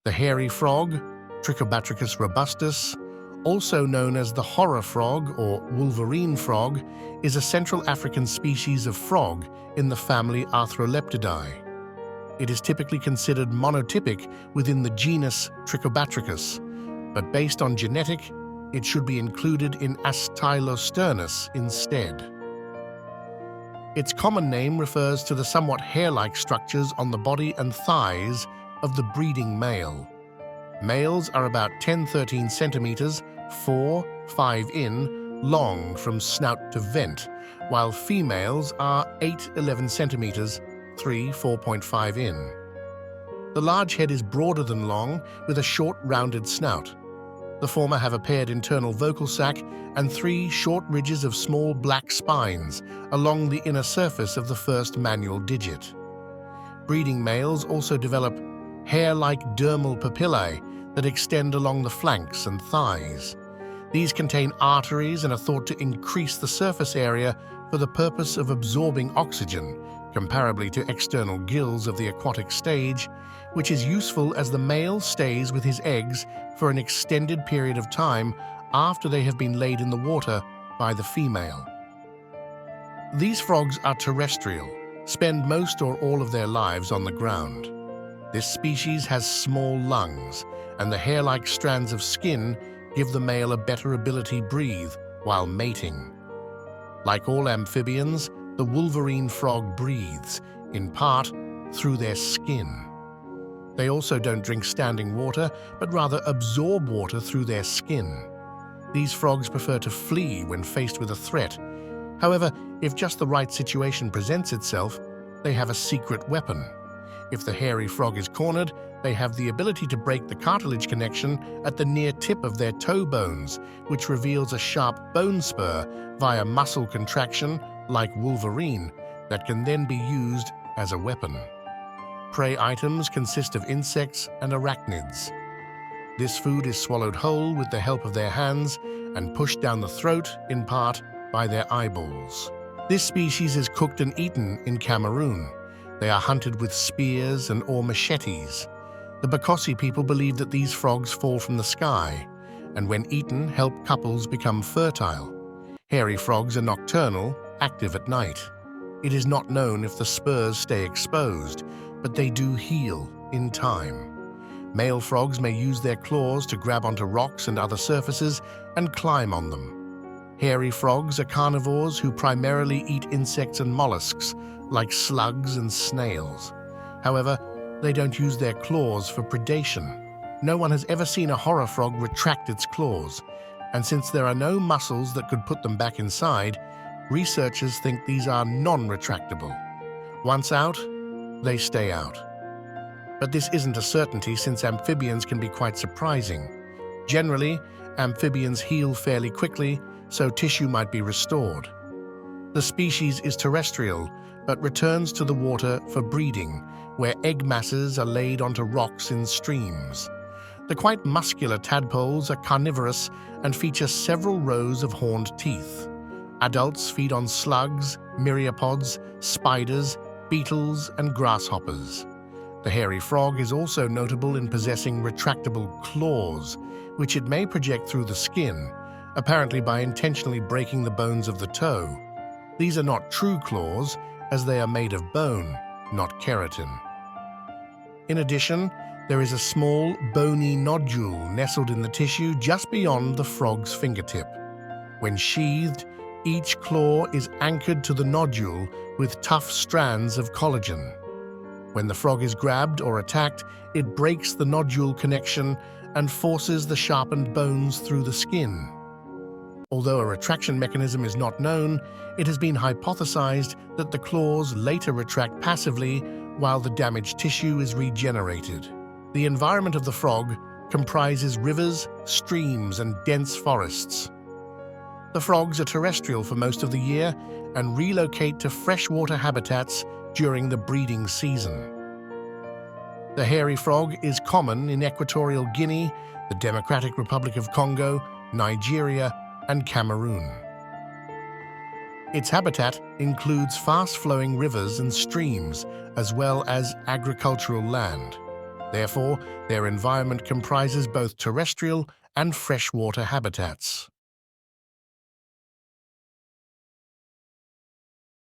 The hairy frog, Trichobatrachus robustus, also known as the horror frog or Wolverine frog, is a Central African species of frog in the family Arthroleptidae. It is typically considered monotypic within the genus Trichobatrachus, but based on genetic, it should be included in Astylosternus instead. Its common name refers to the somewhat hair-like structures on the body and thighs of the breeding male. Males are about 10-13 centimeters, 4-5 in, long from snout to vent, while females are 8-11 centimeters, 3-4.5 in. The large head is broader than long, with a short, rounded snout. The former have a paired internal vocal sac and 3 short ridges of small black spines along the inner surface of the first manual digit. Breeding males also develop hair-like dermal papillae that extend along the flanks and thighs. These contain arteries and are thought to increase the surface area for the purpose of absorbing oxygen, comparably to external gills of the aquatic stage, which is useful as the male stays with his eggs for an extended period of time after they have been laid in the water by the female. These frogs are terrestrial, spend most or all of their lives on the ground. This species has small lungs, and the hair-like strands of skin give the male a better ability to breathe while mating. Like all amphibians, the Wolverine frog breathes, in part, through their skin. They also don't drink standing water, but rather absorb water through their skin. These frogs prefer to flee when faced with a threat. However, if just the right situation presents itself, they have a secret weapon. If the hairy frog is cornered, they have the ability to break the cartilage connection at the near tip of their toe bones, which reveals a sharp bone spur via muscle contraction, like Wolverine, that can then be used as a weapon. Prey items consist of insects and arachnids. This food is swallowed whole with the help of their hands and pushed down the throat, in part, by their eyeballs. This species is cooked and eaten in Cameroon. They are hunted with spears and/or machetes. The Bakossi people believe that these frogs fall from the sky, and when eaten, help couples become fertile. Hairy frogs are nocturnal, active at night. It is not known if the spurs stay exposed, but they do heal in time. Male frogs may use their claws to grab onto rocks and other surfaces and climb on them. Hairy frogs are carnivores who primarily eat insects and mollusks, like slugs and snails. However, they don't use their claws for predation. No one has ever seen a horror frog retract its claws, and since there are no muscles that could put them back inside, researchers think these are non-retractable. Once out, they stay out. But this isn't a certainty since amphibians can be quite surprising. Generally, amphibians heal fairly quickly, so tissue might be restored. The species is terrestrial, but returns to the water for breeding, where egg masses are laid onto rocks in streams. The quite muscular tadpoles are carnivorous and feature several rows of horned teeth. Adults feed on slugs, myriapods, spiders, beetles, and grasshoppers. The hairy frog is also notable in possessing retractable claws, which it may project through the skin, apparently by intentionally breaking the bones of the toe. These are not true claws, as they are made of bone, not keratin. In addition, there is a small, bony nodule nestled in the tissue just beyond the frog's fingertip. When sheathed, each claw is anchored to the nodule with tough strands of collagen. When the frog is grabbed or attacked, it breaks the nodule connection and forces the sharpened bones through the skin. Although a retraction mechanism is not known, it has been hypothesized that the claws later retract passively while the damaged tissue is regenerated. The environment of the frog comprises rivers, streams, and dense forests. The frogs are terrestrial for most of the year and relocate to freshwater habitats during the breeding season. The hairy frog is common in Equatorial Guinea, the Democratic Republic of Congo, Nigeria, and Cameroon. Its habitat includes fast-flowing rivers and streams, as well as agricultural land. Therefore, their environment comprises both terrestrial and freshwater habitats.